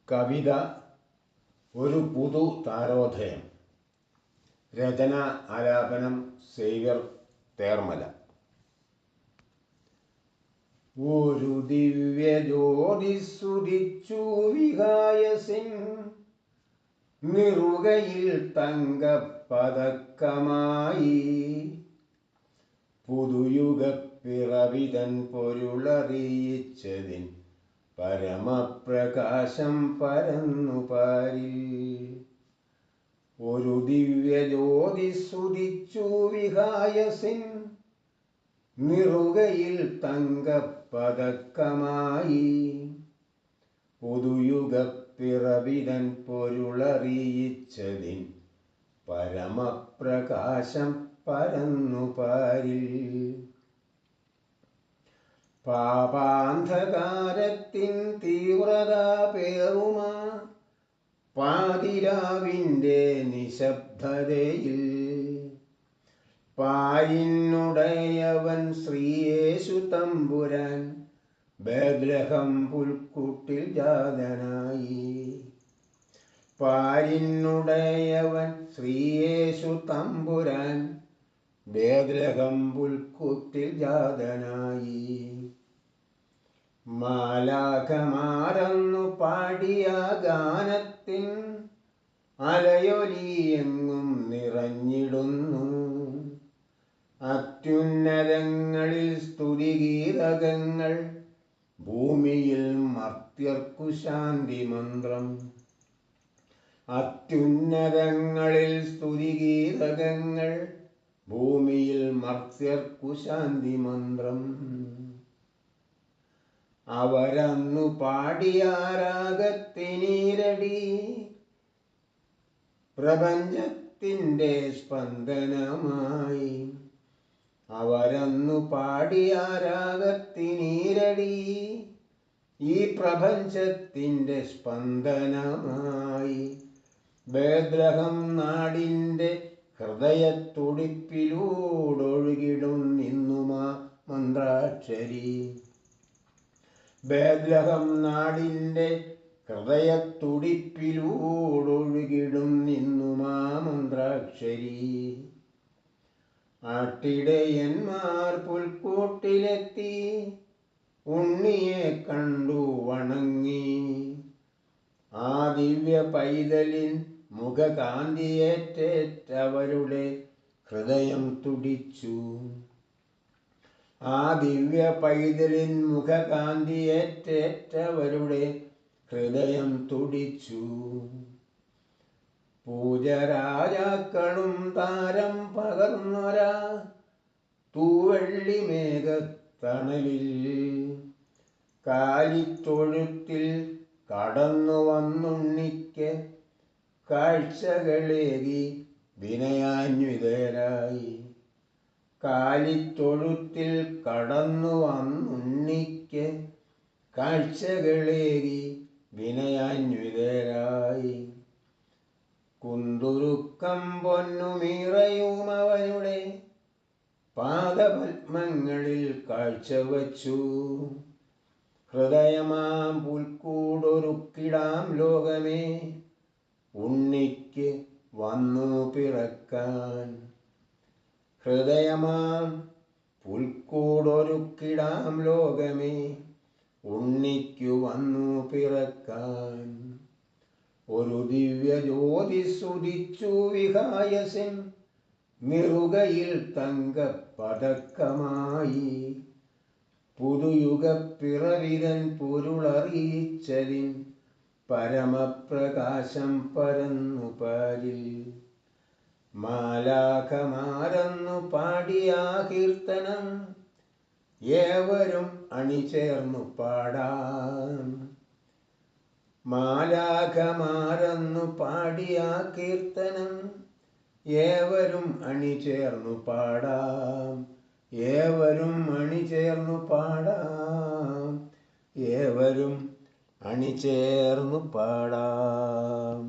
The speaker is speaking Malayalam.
കവിത ഒരു പുതു താരോദയം. രചന ആലാപനം സേവ്യർ തേർമല. ഒരു ദിവ്യ ജ്യോതിസ്സുദിച്ചു വിഹായസിൻ നിറുകയിൽ തങ്കപ്പതക്കമായി. പുതുയുഗ പിറവിതൻ പൊരുളറിയിച്ചതിൻ പരമപ്രകാശം പരന്നു പാരിൽ. ഒരു ദിവ്യ ജ്യോതിസ്സുദിച്ചു വിഹായസിൻ നിറുകയിൽ തങ്കപ്പതക്കമായി. പുതുയുഗ പിറവിതൻ പൊരുളറിയിച്ചതിൻ പരമപ്രകാശം പരന്നു പാരിൽ. പാപാന്ധകാരത്തിൻ തീവ്രത പേറുമ പാതിരാവിൻ്റെ നിശബ്ദതയിൽ പാരിനുടയവൻ ശ്രീയേശു തമ്പുരാൻ ബേത്ലഹേം പുൽക്കൂട്ടിൽ ജാതനായി. പാരിനുടയവൻ ശ്രീയേശു തമ്പുരാൻ ബേത്ലഹേം പുൽക്കൂട്ടിൽ ജാതനായി. മാലാഖമാരന്നു പാടിയ ഗാനത്തിൻ അലയൊലിയെങ്ങും നിറഞ്ഞിടുന്നു. അത്യുന്നതങ്ങളിൽ സ്തുതിഗീതകങ്ങൾ, ഭൂമിയിൽ മർത്യർക്കു ശാന്തി മന്ത്രം. അത്യുന്നതങ്ങളിൽ സ്തുതിഗീതകങ്ങൾ, ഭൂമിയിൽ മർത്യർക്കു ശാന്തി മന്ത്രം. അവരന്നു പാടിയ രാഗത്തിനീരടി പ്രപഞ്ചത്തിൻ്റെ സ്പന്ദനമായി. അവരന്നു പാടിയ രാഗത്തിനീരടി ഈ പ്രപഞ്ചത്തിൻ്റെ സ്പന്ദനമായി. ബേത്ലഹേം നാടിൻ്റെ ഹൃദയത്തുടിപ്പിലൂടൊഴുകിടുന്നിന്നുമാ മന്ത്രാക്ഷരി. ബേത്ലഹേം നാടിൻ്റെ ഹൃദയത്തുടിപ്പിലൂടൊഴുകിടുന്നിന്നുമാ മന്ത്രാക്ഷരി. ആട്ടിടയന്മാർ പുൽക്കൂട്ടിലെത്തി ഉണ്ണിയെ കണ്ടു വണങ്ങി. ആ ദിവ്യ പൈതലിൻ മുഖകാന്തിയേറ്റവരുടെ ഹൃദയം തുടിച്ചു. ആ ദിവ്യ പൈതലിൻ മുഖകാന്തിയേറ്റവരുടെ ഹൃദയം തുടിച്ചു. പൂജരാജാക്കളും താരം പകർന്നൊരാ തൂവെള്ളി മേഘത്തണലിൽ കാലിത്തൊഴുത്തിൽ കടന്നു വന്നുണ്ണിക്ക് കാഴ്ചകളേകി വിനയാന്വിതരായി. കാലിത്തൊഴുത്തിൽ കടന്നു വന്നുണ്ണിക്ക് കാഴ്ചകളേകി വിനയാന്വിതരായി. കുന്തുരുക്കം പൊന്നുമീറയും അവനുടെ പാദപത്മങ്ങളിൽ കാഴ്ചവച്ചു. ഹൃദയമാം പുൽക്കൂടൊരുക്കിടാം ലോകമേ ഉണ്ണിക്ക് വന്നു പിറക്കാൻ. ഹൃദയമാം പുൽക്കൂടൊരുക്കിടാം ലോകമേ ഉണ്ണിക്കു വന്നു പിറക്കാൻ. ഒരു ദിവ്യ ജ്യോതിസ്സുദിച്ചു വിഹായസിൻ നിറുകയിൽ തങ്കപ്പതക്കമായി. പുതുയുഗ പിറവിതൻ പൊരുളറിയിച്ചതിൻ പരമപ്രകാശം പരന്നു പാരിൽ. മാലാഖമാരന്നു പാടിയ കീർത്തനം ഏവരും അണിചേർന്നു പാടാം. മാലാഖമാരന്നു പാടിയ കീർത്തനം ഏവരും അണിചേർന്നു പാടാം. ഏവരും അണിചേർന്നു പാടാം. ഏവരും അണിചേർന്നു പാടാം.